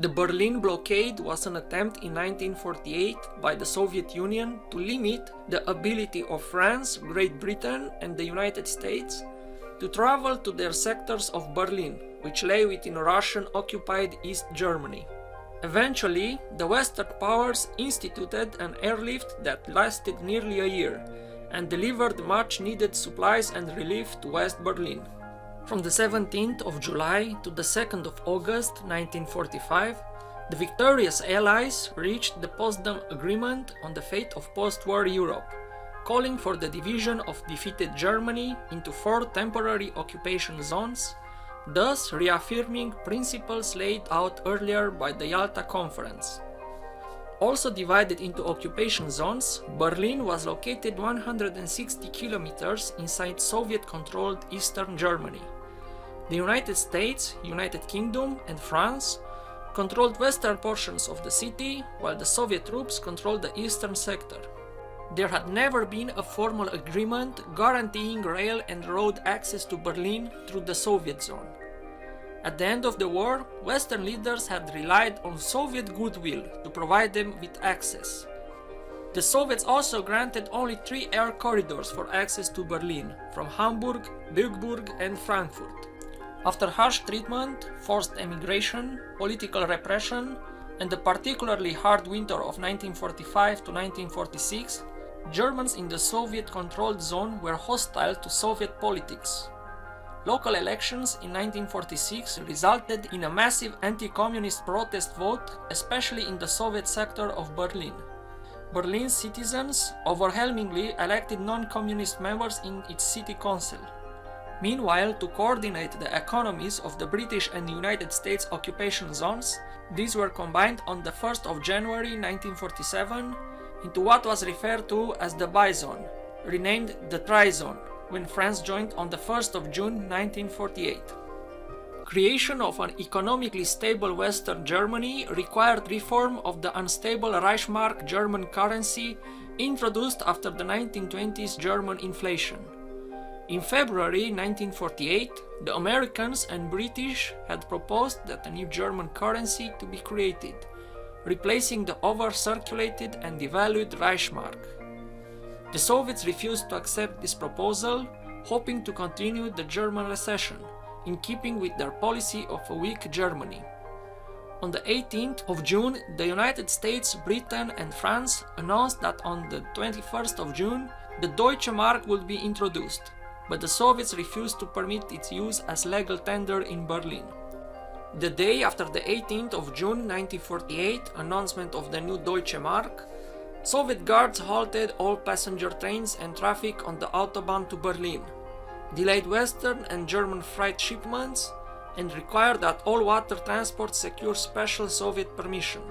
The Berlin Blockade was an attempt in 1948 by the Soviet Union to limit the ability of France, Great Britain and the United States to travel to their sectors of Berlin, which lay within Russian-occupied East Germany. Eventually, the Western powers instituted an airlift that lasted nearly a year and delivered much-needed supplies and relief to West Berlin. From the 17th of July to the 2nd of August 1945, the victorious Allies reached the Potsdam Agreement on the fate of post-war Europe, calling for the division of defeated Germany into 4 temporary occupation zones, thus reaffirming principles laid out earlier by the Yalta Conference. Also divided into occupation zones, Berlin was located 160 kilometers inside Soviet-controlled Eastern Germany. The United States, United Kingdom and France controlled western portions of the city, while the Soviet troops controlled the eastern sector. There had never been a formal agreement guaranteeing rail and road access to Berlin through the Soviet zone. At the end of the war, Western leaders had relied on Soviet goodwill to provide them with access. The Soviets also granted only 3 air corridors for access to Berlin, from Hamburg, Duisburg and Frankfurt. After harsh treatment, forced emigration, political repression, and the particularly hard winter of 1945 to 1946, Germans in the Soviet-controlled zone were hostile to Soviet politics. Local elections in 1946 resulted in a massive anti-communist protest vote, especially in the Soviet sector of Berlin. Berlin's citizens overwhelmingly elected non-communist members in its city council. Meanwhile, to coordinate the economies of the British and United States occupation zones, these were combined on the 1st of January 1947 into what was referred to as the Bizone, renamed the Trizone, when France joined on the 1st of June 1948. Creation of an economically stable Western Germany required reform of the unstable Reichsmark German currency introduced after the 1920s German inflation. In February 1948, the Americans and British had proposed that a new German currency to be created, replacing the over-circulated and devalued Reichsmark. The Soviets refused to accept this proposal, hoping to continue the German recession, in keeping with their policy of a weak Germany. On the 18th of June, the United States, Britain and France announced that on the 21st of June, the Deutsche Mark would be introduced, but the Soviets refused to permit its use as legal tender in Berlin. The day after the 18th of June 1948 announcement of the new Deutsche Mark, Soviet guards halted all passenger trains and traffic on the Autobahn to Berlin, delayed Western and German freight shipments, and required that all water transport secure special Soviet permission.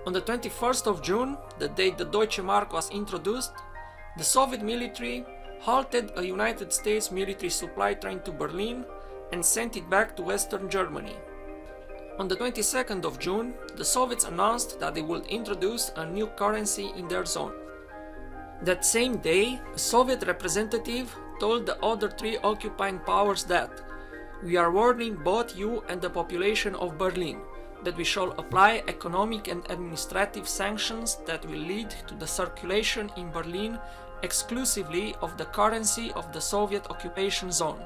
On the 21st of June, the day the Deutsche Mark was introduced, the Soviet military halted a United States military supply train to Berlin and sent it back to Western Germany. On the 22nd of June, the Soviets announced that they would introduce a new currency in their zone. That same day, a Soviet representative told the other 3 occupying powers that "We are warning both you and the population of Berlin that we shall apply economic and administrative sanctions that will lead to the circulation in Berlin exclusively of the currency of the Soviet occupation zone."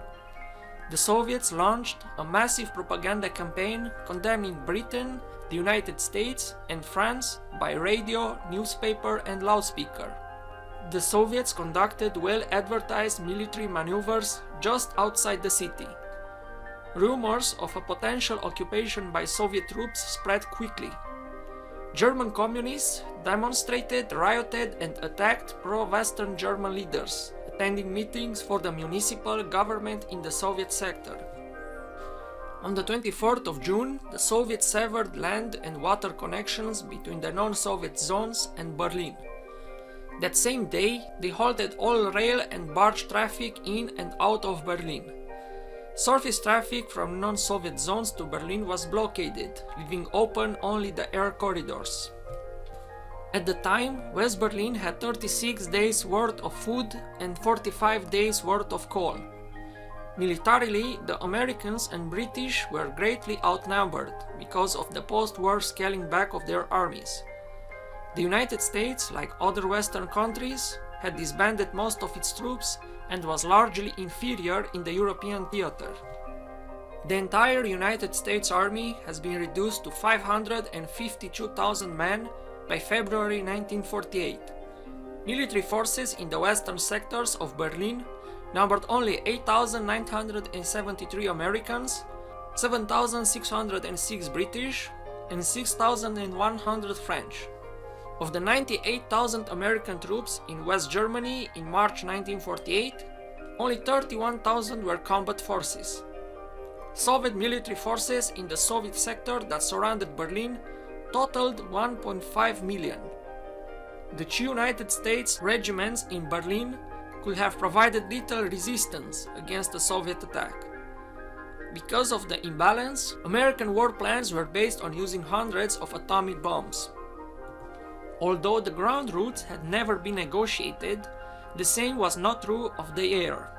The Soviets launched a massive propaganda campaign condemning Britain, the United States and France by radio, newspaper and loudspeaker. The Soviets conducted well-advertised military maneuvers just outside the city. Rumors of a potential occupation by Soviet troops spread quickly. German communists demonstrated, rioted and attacked pro-Western German leaders, attending meetings for the municipal government in the Soviet sector. On the 24th of June, the Soviets severed land and water connections between the non-Soviet zones and Berlin. That same day, they halted all rail and barge traffic in and out of Berlin. Surface traffic from non-Soviet zones to Berlin was blockaded, leaving open only the air corridors. At the time, West Berlin had 36 days worth of food and 45 days worth of coal. Militarily, the Americans and British were greatly outnumbered because of the post-war scaling back of their armies. The United States, like other Western countries, had disbanded most of its troops and was largely inferior in the European theater. The entire United States Army has been reduced to 552,000 men by February 1948. Military forces in the western sectors of Berlin numbered only 8,973 Americans, 7,606 British, and 6,100 French. Of the 98,000 American troops in West Germany in March 1948, only 31,000 were combat forces. Soviet military forces in the Soviet sector that surrounded Berlin totaled 1.5 million. The two United States regiments in Berlin could have provided little resistance against the Soviet attack. Because of the imbalance, American war plans were based on using hundreds of atomic bombs. Although the ground routes had never been negotiated, the same was not true of the air.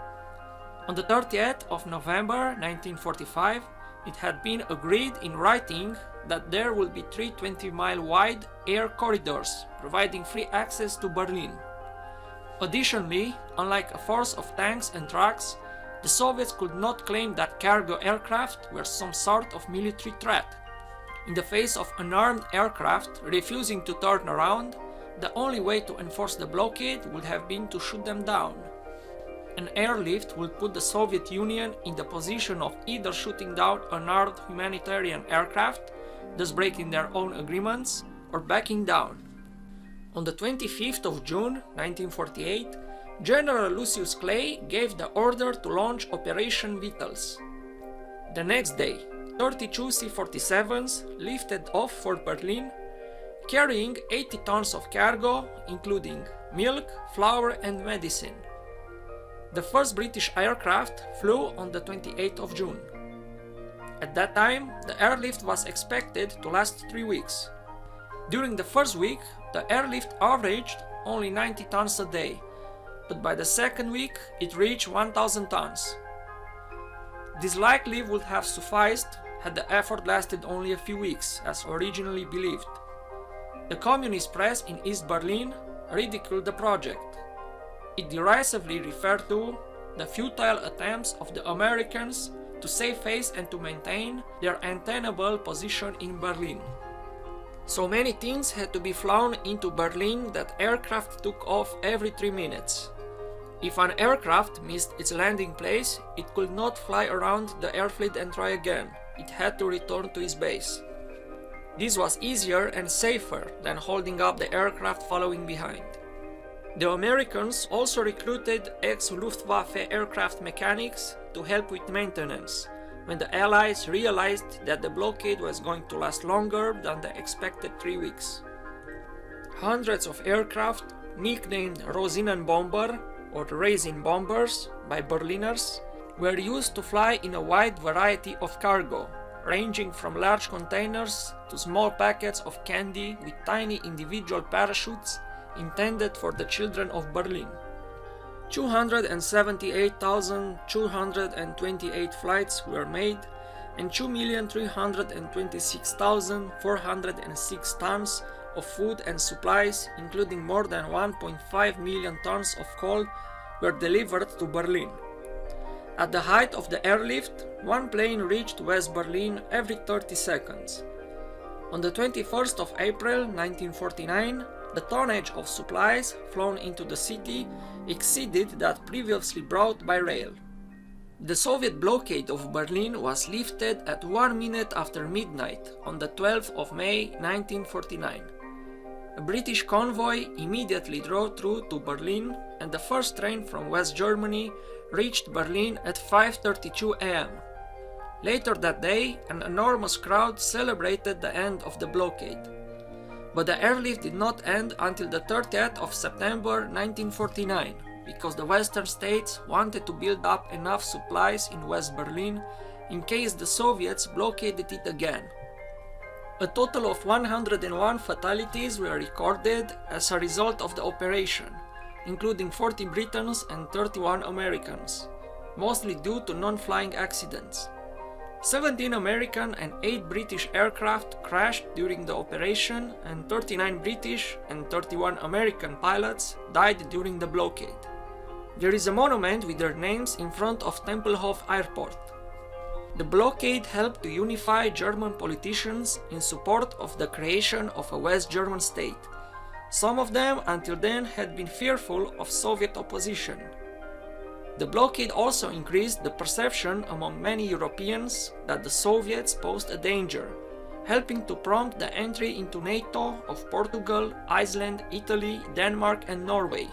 On the 30th of November 1945, it had been agreed in writing that there would be 3 20-mile-wide air corridors, providing free access to Berlin. Additionally, unlike a force of tanks and trucks, the Soviets could not claim that cargo aircraft were some sort of military threat. In the face of unarmed aircraft refusing to turn around, the only way to enforce the blockade would have been to shoot them down. An airlift would put the Soviet Union in the position of either shooting down unarmed humanitarian aircraft, thus breaking their own agreements, or backing down. On the 25th of June 1948, General Lucius Clay gave the order to launch Operation Vittles. The next day, 32 C-47s lifted off for Berlin, carrying 80 tons of cargo, including milk, flour, and medicine. The first British aircraft flew on the 28th of June. At that time, the airlift was expected to last 3 weeks. During the first week, the airlift averaged only 90 tons a day, but by the second week it reached 1,000 tons. This likely would have sufficed had the effort lasted only a few weeks, as originally believed. The communist press in East Berlin ridiculed the project. It derisively referred to the futile attempts of the Americans to save face and to maintain their untenable position in Berlin. So many things had to be flown into Berlin that aircraft took off every 3 minutes. If an aircraft missed its landing place, it could not fly around the airfield and try again. It had to return to its base. This was easier and safer than holding up the aircraft following behind. The Americans also recruited ex-Luftwaffe aircraft mechanics to help with maintenance, when the Allies realized that the blockade was going to last longer than the expected 3 weeks. Hundreds of aircraft, nicknamed Rosinenbomber or Raisin bombers by Berliners, were used to fly in a wide variety of cargo, ranging from large containers to small packets of candy with tiny individual parachutes intended for the children of Berlin. 278,228 flights were made, and 2,326,406 tons of food and supplies, including more than 1.5 million tons of coal, were delivered to Berlin. At the height of the airlift, one plane reached West Berlin every 30 seconds. On the 21st of April 1949, the tonnage of supplies flown into the city exceeded that previously brought by rail. The Soviet blockade of Berlin was lifted at 1 minute after midnight on the 12th of May 1949. A British convoy immediately drove through to Berlin, and the first train from West Germany reached Berlin at 5:32 a.m. Later that day, an enormous crowd celebrated the end of the blockade. But the airlift did not end until the 30th of September 1949, because the Western states wanted to build up enough supplies in West Berlin in case the Soviets blockaded it again. A total of 101 fatalities were recorded as a result of the operation, including 40 Britons and 31 Americans. mostly due to non-flying accidents. 17 American and 8 British aircraft crashed during the operation, and 39 British and 31 American pilots died during the blockade. There is a monument with their names in front of Tempelhof Airport. The blockade helped to unify German politicians in support of the creation of a West German state. Some of them until then had been fearful of Soviet opposition. The blockade also increased the perception among many Europeans that the Soviets posed a danger, helping to prompt the entry into NATO of Portugal, Iceland, Italy, Denmark and Norway.